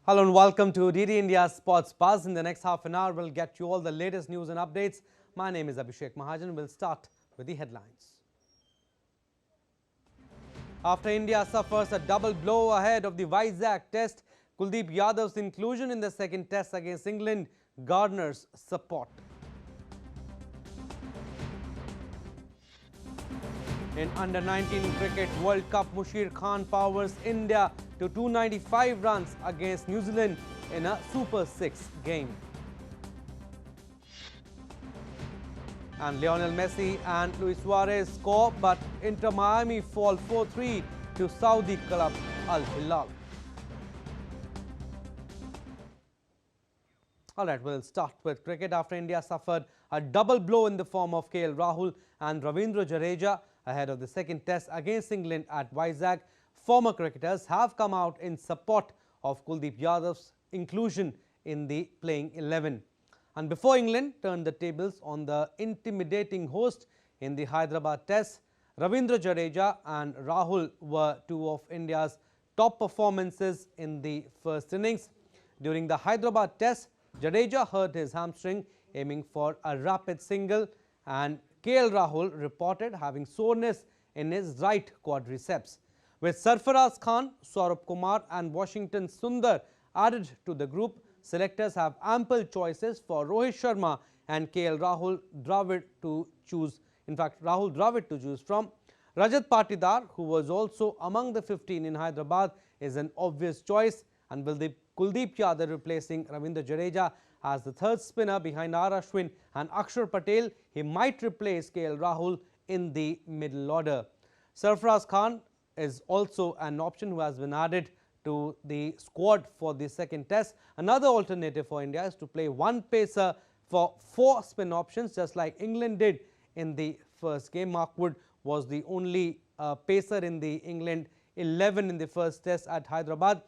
Hello and welcome to DD India Sports Buzz. In the next half an hour, we'll get you all the latest news and updates. My name is Abhishek Mahajan. We'll start with the headlines. After India suffers a double blow ahead of the Vizag test, Kuldeep Yadav's inclusion in the second test against England garners support. In Under-19 Cricket World Cup, Musheer powers India to 295 runs against New Zealand in a Super 6 game. And Lionel Messi and Luis Suarez score, but Inter Miami fall 4-3 to Saudi club Al Hilal. Alright, we'll start with cricket. After India suffered a double blow in the form of KL Rahul and Ravindra Jadeja ahead of the second test against England at Vizag, former cricketers have come out in support of Kuldeep Yadav's inclusion in the playing 11. And before England turned the tables on the intimidating host in the Hyderabad test, Ravindra Jadeja and Rahul were two of India's top performances in the first innings. During the Hyderabad test, Jadeja hurt his hamstring aiming for a rapid single, and KL Rahul reported having soreness in his right quadriceps. With Sarfaraz Khan, Saurabh Kumar and Washington Sundar added to the group, selectors have ample choices for Rohit Sharma and KL Rahul Dravid to choose. In fact, Rahul Dravid to choose from. Rajat Patidar, who was also among the 15 in Hyderabad, is an obvious choice, and will the Kuldeep Yadav replacing Ravindra Jadeja as the third spinner behind R. Ashwin and Akshar Patel. He might replace KL Rahul in the middle order. Sarfaraz Khan is also an option who has been added to the squad for the second test. Another alternative for India is to play one pacer for 4 spin options, just like England did in the first game. Mark Wood was the only pacer in the England 11 in the first test at Hyderabad.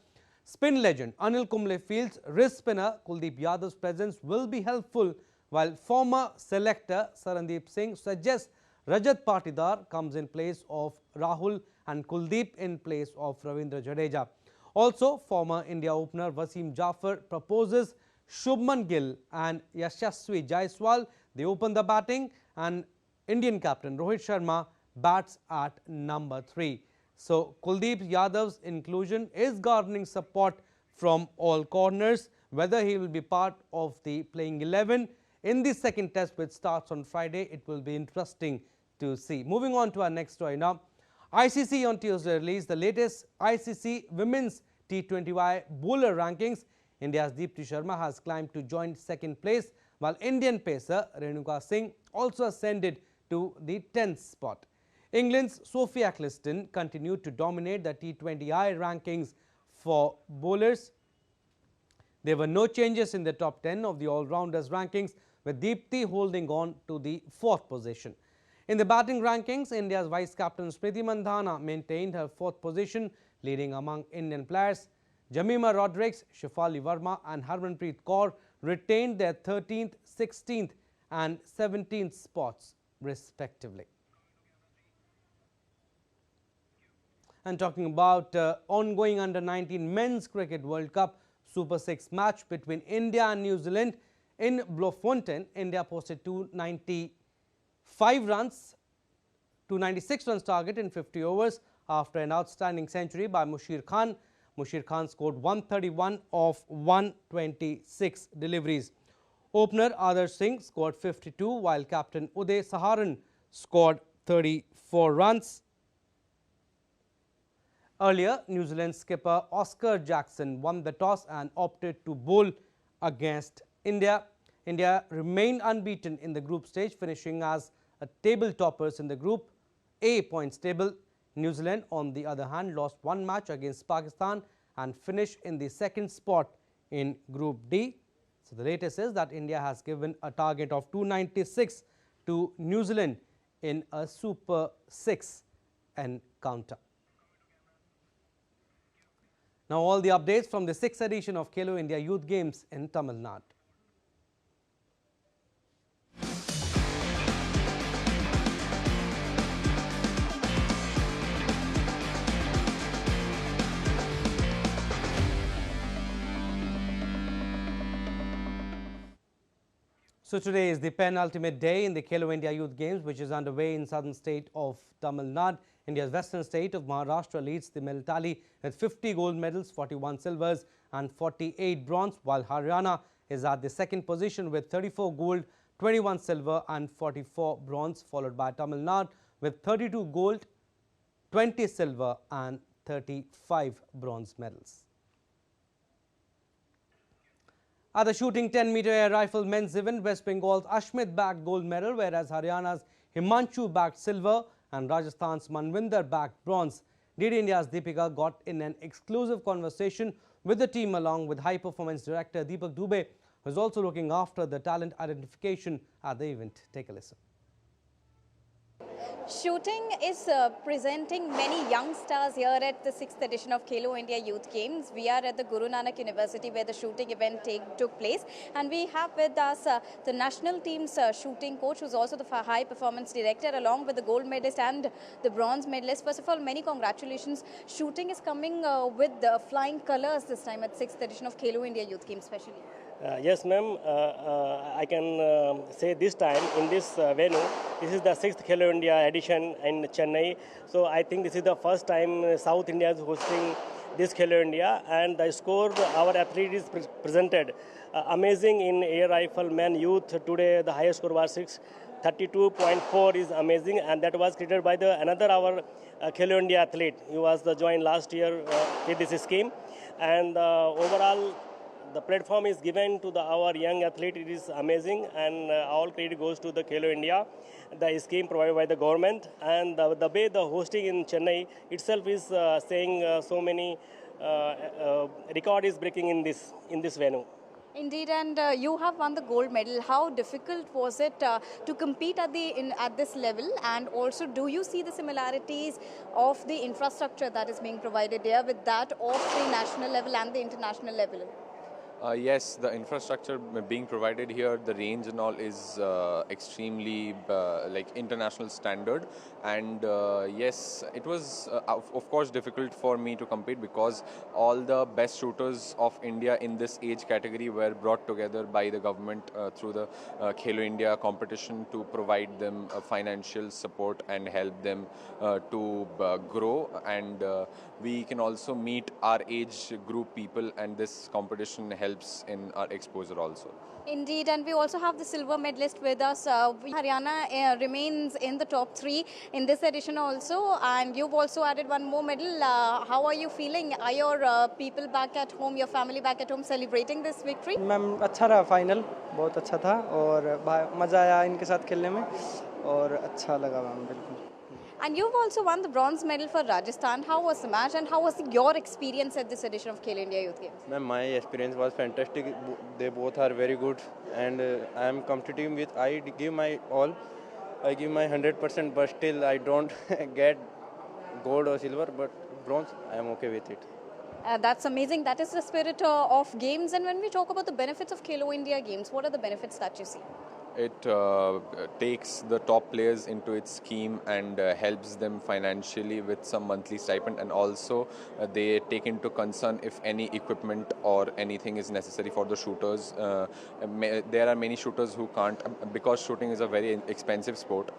Spin legend Anil Kumble feels wrist spinner Kuldeep Yadav's presence will be helpful, while former selector Sarandeep Singh suggests Rajat Patidar comes in place of Rahul and Kuldeep in place of Ravindra Jadeja. Also, former India opener Wasim Jaffer proposes Shubman Gill and Yashasvi Jaiswal. They open the batting, and Indian captain Rohit Sharma bats at number 3. So, Kuldeep Yadav's inclusion is garnering support from all corners. Whether he will be part of the playing 11 in the second test, which starts on Friday, it will be interesting to see. Moving on to our next story now. ICC on Tuesday released the latest ICC Women's T20I bowler rankings. India's Deepa Sharma has climbed to joint second place, while Indian pacer Renuka Singh also ascended to the 10th spot. England's Sophie Eccleston continued to dominate the T20I rankings for bowlers. There were no changes in the top 10 of the all-rounders rankings, with Deepti holding on to the 4th position. In the batting rankings, India's vice-captain Smriti Mandhana maintained her 4th position, leading among Indian players. Jamima Rodrigues, Shefali Verma and Harmanpreet Kaur retained their 13th, 16th and 17th spots respectively. And talking about ongoing Under-19 Men's Cricket World Cup Super 6 match between India and New Zealand in Bloemfontein, India posted 295 runs, 296 runs target in 50 overs after an outstanding century by Musheer Khan. Musheer Khan scored 131 of 126 deliveries. Opener Adarsh Singh scored 52, while captain Uday Saharan scored 34 runs. Earlier, New Zealand skipper Oscar Jackson won the toss and opted to bowl against India. India remained unbeaten in the group stage, finishing as a table toppers in the Group A points table. New Zealand, on the other hand, lost one match against Pakistan and finished in the 2nd spot in Group D. So, the latest is that India has given a target of 296 to New Zealand in a Super 6 encounter. Now, all the updates from the 6th edition of Khelo India Youth Games in Tamil Nadu. So today is the penultimate day in the Khelo India Youth Games, which is underway in southern state of Tamil Nadu. India's western state of Maharashtra leads the medal tally with 50 gold medals, 41 silvers and 48 bronze, while Haryana is at the second position with 34 gold, 21 silver and 44 bronze, followed by Tamil Nadu with 32 gold, 20 silver and 35 bronze medals. At the shooting 10-meter air rifle men's event, West Bengal's Ashmit bagged gold medal, whereas Haryana's Himanshu bagged silver and Rajasthan's Manvinder bagged bronze. DD India's Deepika got in an exclusive conversation with the team along with high performance director Deepak Dubey, who is also looking after the talent identification at the event. Take a listen. Shooting is presenting many young stars here at the 6th edition of Khelo India Youth Games. We are at the Guru Nanak University where the shooting event took place, and we have with us the national team's shooting coach, who's also the high performance director, along with the gold medalist and the bronze medalist. First of all, many congratulations. Shooting is coming with flying colours this time at 6th edition of Khelo India Youth Games especially. Yes, ma'am. I can say this time in this venue, this is the 6th Khelo India edition in Chennai. So I think this is the first time South India is hosting this Khelo India, and the score our athletes presented amazing in air rifle men youth. Today the highest score was 632.4 is amazing, and that was created by another our Khelo India athlete. He was joined last year with this scheme, and overall the platform is given to our young athlete. It is amazing, and all credit goes to the Khelo India, the scheme provided by the government, and the way the hosting in Chennai itself is saying so many record is breaking in this venue. Indeed, and you have won the gold medal. How difficult was it to compete at this level, and also do you see the similarities of the infrastructure that is being provided here with that of the national level and the international level? Yes, the infrastructure being provided here, the range and all is extremely like international standard, and yes, it was of course difficult for me to compete because all the best shooters of India in this age category were brought together by the government through the Khelo India competition to provide them financial support and help them to grow, and we can also meet our age group people, and this competition helps in our exposure also. Indeed, and we also have the silver medalist with us. Haryana remains in the top 3 in this edition also, and you've also added one more medal. How are you feeling? Are your people back at home, your family back at home celebrating this victory? Ma'am अच्छा रहा final, बहुत अच्छा था और मज़ा आया इनके साथ खेलने में और अच्छा लगा मैम बिल्कुल. And you've also won the bronze medal for Rajasthan. How was the match, and how was your experience at this edition of Khelo India Youth Games? Ma'am, my experience was fantastic. They both are very good, and I am competing with. I give my all. I give my 100%, but still I don't get gold or silver, but bronze. I am okay with it. That's amazing. That is the spirit of games. And when we talk about the benefits of Khelo India Games, what are the benefits that you see? It takes the top players into its scheme and helps them financially with some monthly stipend, and also they take into concern if any equipment or anything is necessary for the shooters. There are many shooters who can't, because shooting is a very expensive sport,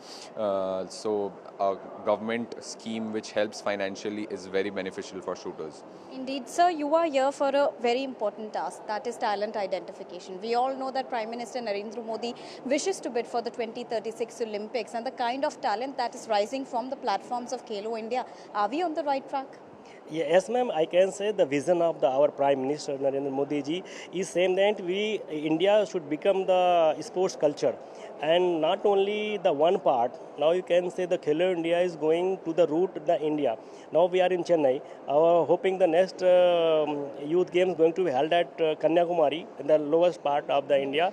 so a government scheme which helps financially is very beneficial for shooters. Indeed, sir, you are here for a very important task, that is talent identification. We all know that Prime Minister Narendra Modi wishes to bid for the 2036 Olympics, and the kind of talent that is rising from the platforms of Khelo India. Are we on the right track? Yes, ma'am. I can say the vision of our Prime Minister Narendra Modi ji is saying that India should become the sports culture, and not only the one part. Now you can say the Khelo India is going to the root of the India. Now we are in Chennai. Hoping the next youth games going to be held at Kanyakumari, in the lowest part of the India,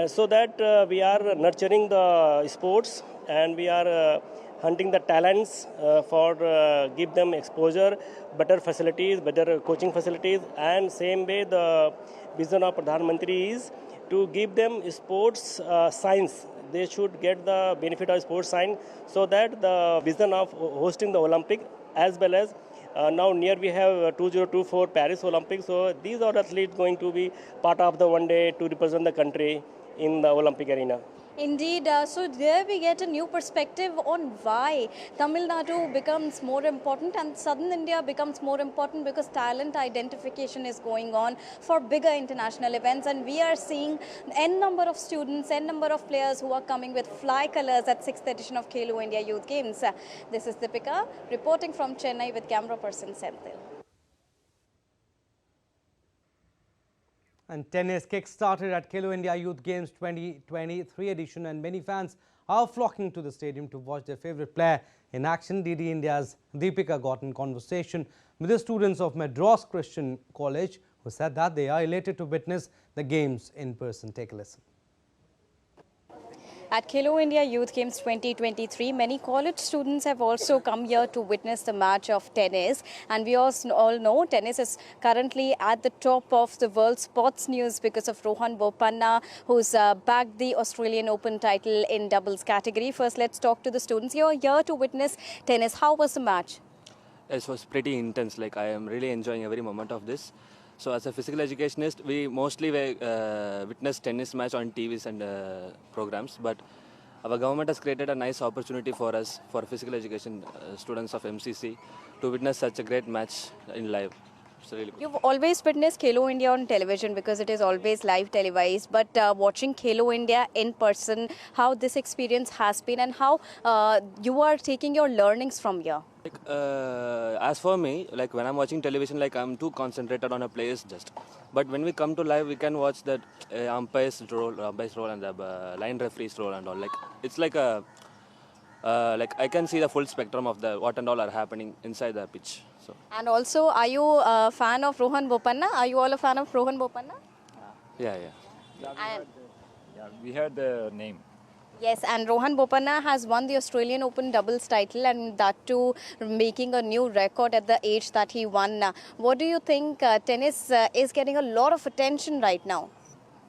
so that we are nurturing the sports, and we are hunting the talents for give them exposure, better facilities, better coaching facilities, and same way the vision of Pradhan Mantri is to give them sports science. They should get the benefit of sports science, so that the vision of hosting the Olympic, as well as now near we have 2024 Paris Olympics. So these are athletes going to be part of the one day to represent the country in the Olympic arena. Indeed, so there we get a new perspective on why Tamil Nadu becomes more important and Southern India becomes more important, because talent identification is going on for bigger international events, and we are seeing n number of students, n number of players who are coming with fly colors at 6th edition of Khelo India Youth Games. This is Deepa reporting from Chennai with camera person Senthil. And tennis kick-started at Khelo India Youth Games 2023 edition, and many fans are flocking to the stadium to watch their favourite player in action. DD India's Deepa got in conversation with the students of Madras Christian College, who said that they are elated to witness the games in person. Take a listen. At Khelo India Youth Games 2023, many college students have also come here to witness the match of tennis. And we all know tennis is currently at the top of the world sports news because of Rohan Bopanna, who's bagged the Australian Open title in doubles category. First, let's talk to the students. You're here to witness tennis. How was the match? It was pretty intense. Like, I am really enjoying every moment of this. So as a physical educationist, we mostly witness tennis match on TVs and programs, but our government has created a nice opportunity for us, for physical education students of MCC, to witness such a great match in live. It's really good. You've always witnessed Khelo India on television because it is always live televised, but watching Khelo India in person, how this experience has been and how you are taking your learnings from here? Like, as for me, like when I'm watching television, like I'm too concentrated on a players just. But when we come to live, we can watch that umpire's role and the line referee's role and all. Like it's like a like I can see the full spectrum of the what and all are happening inside the pitch. So. And also, are you a fan of Rohan Bopanna? Are you all a fan of Rohan Bopanna? Yeah. And We heard the name. yes, and Rohan Bopanna has won the Australian Open doubles title, and that too making a new record at the age that he won. What do you think? Tennis is getting a lot of attention right now.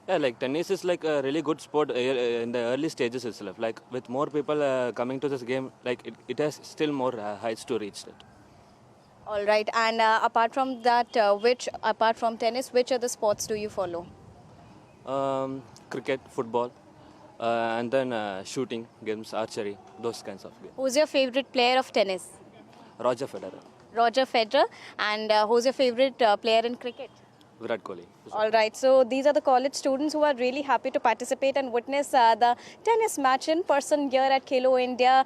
Yeah, like tennis is like a really good sport in the early stages itself. Like with more people coming to this game, like it has still more heights to reach it. All right, and apart from that, apart from tennis, which other sports do you follow? Cricket, football, and then shooting games, archery, those kinds of games. Who's your favorite player of tennis? Roger Federer, Roger Federer. And who's your favorite player in cricket? Virat Kohli. All right, so these are the college students who are really happy to participate and witness the tennis match in person here at Khelo India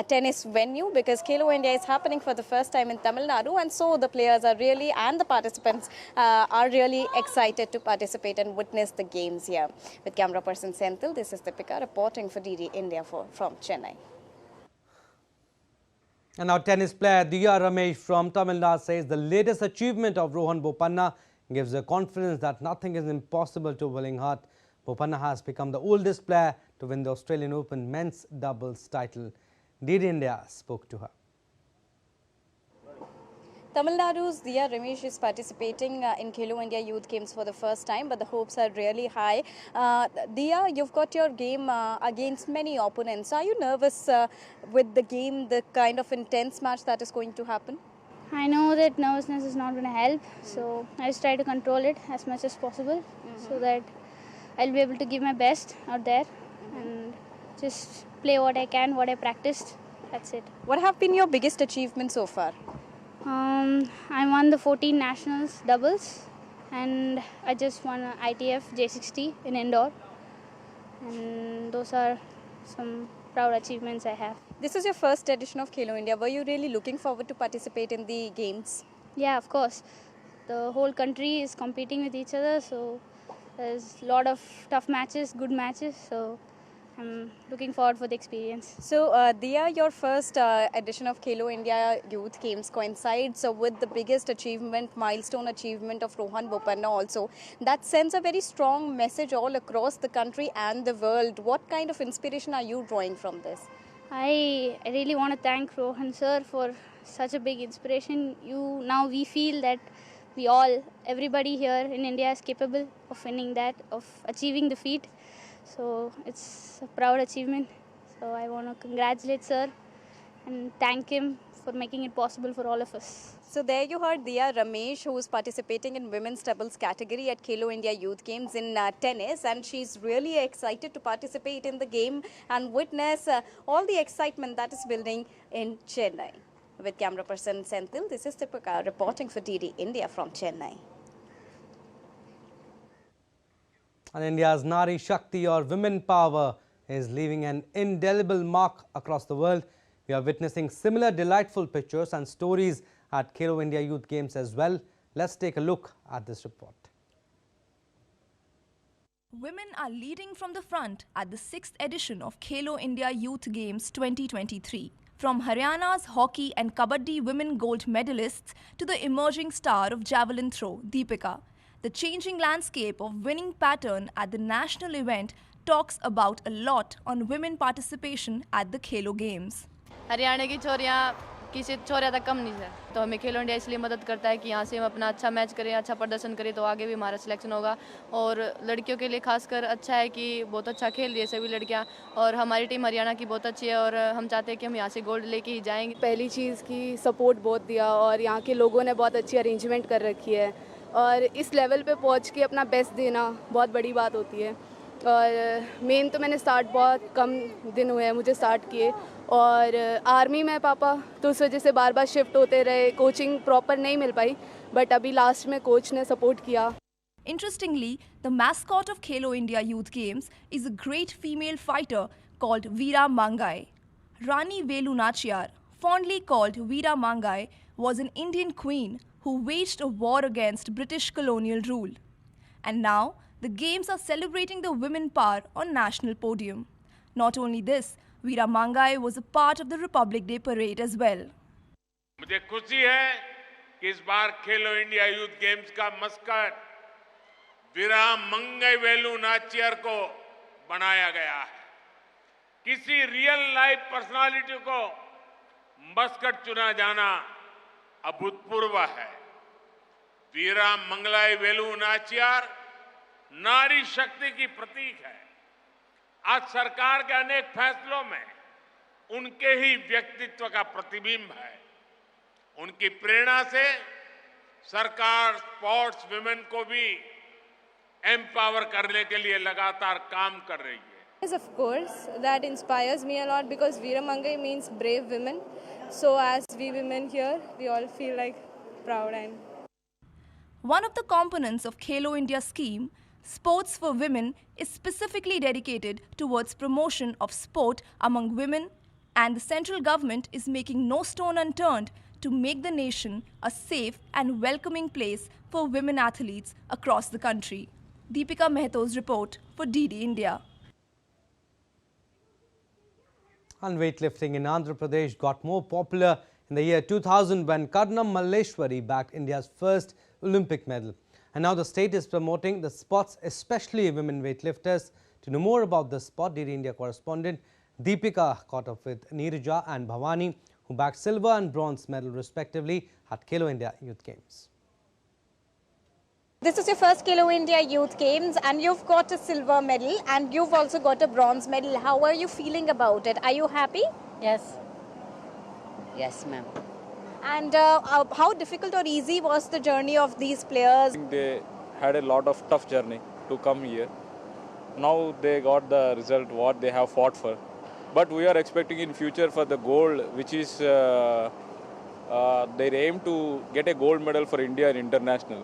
tennis venue, because Khelo India is happening for the first time in Tamil Nadu, and so the players are really, and the participants are really excited to participate and witness the games here. With camera person Senthil, this is Deepa reporting for DD India from Chennai. And now tennis player Diya Ramesh from Tamil Nadu says the latest achievement of Rohan Bopanna gives her confidence that nothing is impossible to a willing heart. Bopanna has become the oldest player to win the Australian Open men's doubles title. DD India spoke to her. Tamil Nadu's Diya Ramesh is participating in Khelo India Youth Games for the first time, but the hopes are really high. Diya, you've got your game against many opponents. Are you nervous with the game, the kind of intense match that is going to happen? I know that nervousness is not going to help, so I just try to control it as much as possible so that I'll be able to give my best out there and just play what I can, what I practiced. That's it. What have been your biggest achievements so far? I won the 14 nationals doubles, and I just won an ITF J60 in indoor, and those are some proud achievements I have. This is your first edition of Khelo India. Were you really looking forward to participate in the games? Yeah, of course. The whole country is competing with each other, so there's a lot of tough matches, good matches, so I'm looking forward for the experience. So, Diya, your first edition of Khelo India Youth Games coincides with the biggest achievement, milestone achievement of Rohan Bopanna also. That sends a very strong message all across the country and the world. What kind of inspiration are you drawing from this? I really want to thank Rohan sir for such a big inspiration. Now we feel that everybody here in India is capable of winning that, of achieving the feat. So it's a proud achievement. So I want to congratulate sir and thank him for making it possible for all of us. So there you heard Diya Ramesh, who is participating in women's doubles category at Khelo India Youth Games in tennis, and she's really excited to participate in the game and witness all the excitement that is building in Chennai. With camera person Senthil, this is Deepa reporting for DD India from Chennai. And India's Nari Shakti or women power is leaving an indelible mark across the world. We are witnessing similar delightful pictures and stories at Khelo India Youth Games as well. Let's take a look at this report. Women are leading from the front at the 6th edition of Khelo India Youth Games 2023. From Haryana's hockey and kabaddi women gold medalists to the emerging star of javelin throw, Deepa, the changing landscape of winning pattern at the national event talks about a lot on women participation at the Khelo Games. Haryana की छोरियाँ किसी छोरियाँ तक कम नहीं है, तो हमें खेलो India इसलिए मदद करता है कि यहाँ से हम अपना अच्छा मैच करें, अच्छा प्रदर्शन करें, तो आगे भी हमारा सिलेक्शन होगा। और लड़कियों के लिए खासकर अच्छा है कि बहुत अच्छा खेल रही है सभी लड़कियाँ, और हमारी टीम हरियाणा की बहुत अच्छी है और हम चाहते हैं कि हम यहाँ से गोल्ड लेके ही जाएंगे। पहली चीज़ की सपोर्ट बहुत दिया और यहाँ के लोगों ने बहुत अच्छी अरेंजमेंट कर रखी है, और इस लेवल पे पहुँच के अपना बेस्ट देना बहुत बड़ी बात होती है। और मेन तो मैंने स्टार्ट बहुत कम दिन हुए हैं मुझे स्टार्ट किए, और आर्मी में पापा तो उस वजह से बार बार शिफ्ट होते रहे, कोचिंग प्रॉपर नहीं मिल पाई, बट अभी लास्ट में कोच ने सपोर्ट किया। Interestingly, the mascot of Khelo India Youth Games is a great female fighter called Veera Mangai. Rani Velu Nachiyar, fondly called Veera Mangai, was an Indian queen who waged a war against British colonial rule. And now, the games are celebrating the women power on national podium. Not only this, Veera Mangai was a part of the Republic Day parade as well. मुझे खुशी है कि इस बार खेलो India youth games का Muscat वीरा मंगई वेलु नाचियर को बनाया गया है। किसी रियल लाइफ पर्सनालिटी को मस्कट चुना जाना अभूतपूर्व है। वीरा मंगलाई वेलु नाचियर नारी शक्ति की प्रतीक है। आज सरकार के अनेक फैसलों में उनके ही व्यक्तित्व का प्रतिबिंब है। उनकी प्रेरणा से सरकार स्पोर्ट्स विमेन को भी एम्पावर करने के लिए लगातार काम कर रही है। Yes, of course, that inspires me a lot because Veera Mangai means brave women. So as we women here, we all feel like proud and. One of the components of Khelo India scheme, Sports for Women, is specifically dedicated towards promotion of sport among women, and the central government is making no stone unturned to make the nation a safe and welcoming place for women athletes across the country. Deepa Mehta's report for DD India. And weightlifting in Andhra Pradesh got more popular in the year 2000 when Karnam Malleshwari bagged India's first Olympic medal. And now the state is promoting the sports, especially women weightlifters. To know more about the sport, DD India correspondent Deepa caught up with Neerja and Bhavani, who bagged silver and bronze medal respectively at Khelo India Youth Games. This is your first Khelo India Youth Games and you've got a silver medal and you've also got a bronze medal. How are you feeling about it? Are you happy? Yes. Yes, ma'am. And how difficult or easy was the journey of these players? They had a lot of tough journey to come here. Now they got the result what they have fought for. But we are expecting in future for the gold, which is they aim to get a gold medal for India in international.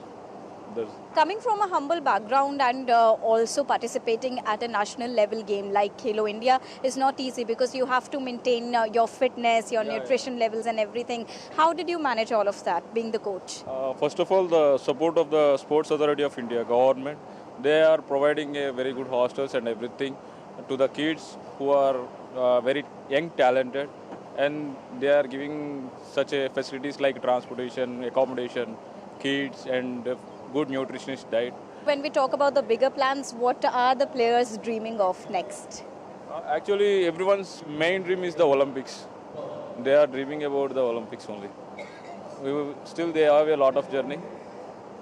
Coming from a humble background and also participating at a national level game like Khelo India is not easy because you have to maintain your fitness, your nutrition levels and everything. How did you manage all of that being the coach? First of all, the support of the Sports Authority of India, government, they are providing a very good hostels and everything to the kids who are very young, talented, and they are giving such a facilities like transportation, accommodation, kids and good nutritionist diet. When we talk about the bigger plans, what are the players dreaming of next? Actually, everyone's main dream is the Olympics. They are dreaming about the Olympics only. Still, they have a lot of journey.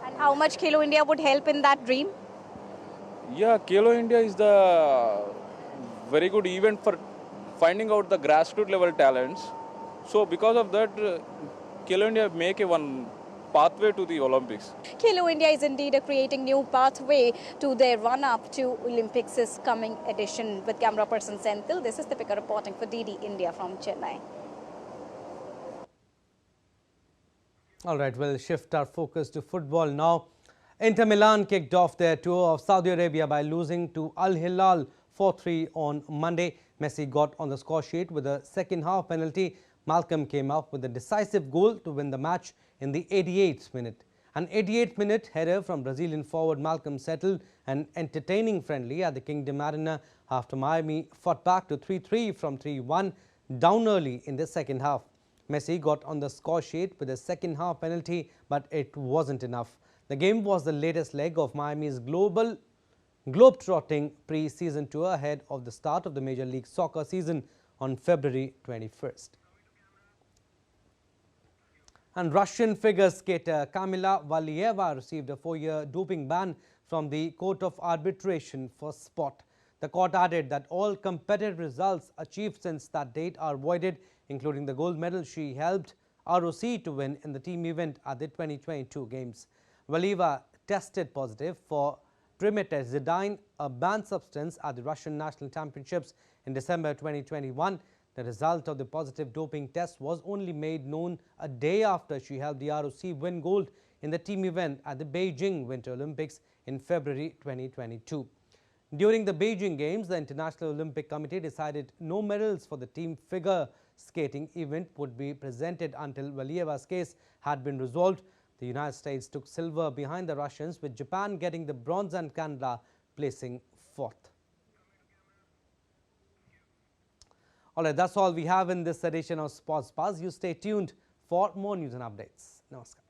And how much Khelo India would help in that dream? Yeah, Khelo India is the very good event for finding out the grassroots level talents So because of that, Khelo India make a one pathway to the Olympics. Khelo India is indeed creating new pathway to their run-up to Olympics' coming edition. With camera person Senthil, this is Deepa reporting for DD India from Chennai. All right, we'll shift our focus to football now. Inter Milan kicked off their tour of Saudi Arabia by losing to Al Hilal 4-3 on Monday. Messi got on the score sheet with a second half penalty. Malcolm came up with a decisive goal to win the match in the 88th minute. An 88th minute header from Brazilian forward Malcolm settled an entertaining friendly at the Kingdom Arena after Miami fought back to 3-3 from 3-1 down early in the second half. Messi got on the score sheet with a second half penalty, but it wasn't enough. The game was the latest leg of Miami's globe-trotting pre-season tour ahead of the start of the Major League Soccer season on February 21st. And Russian figure skater Kamila Valieva received a 4-year doping ban from the Court of Arbitration for Sport. The court added that all competitive results achieved since that date are voided, including the gold medal she helped ROC to win in the team event at the 2022 Games. Valieva tested positive for primetime, a banned substance, at the Russian National Championships in December 2021. The result of the positive doping test was only made known a day after she helped the ROC win gold in the team event at the Beijing Winter Olympics in February 2022. During the Beijing Games, the International Olympic Committee decided no medals for the team figure skating event would be presented until Valieva's case had been resolved. The United States took silver behind the Russians, with Japan getting the bronze and Canada placing fourth. All right, that's all we have in this edition of Sports Buzz. You stay tuned for more news and updates. Namaskar.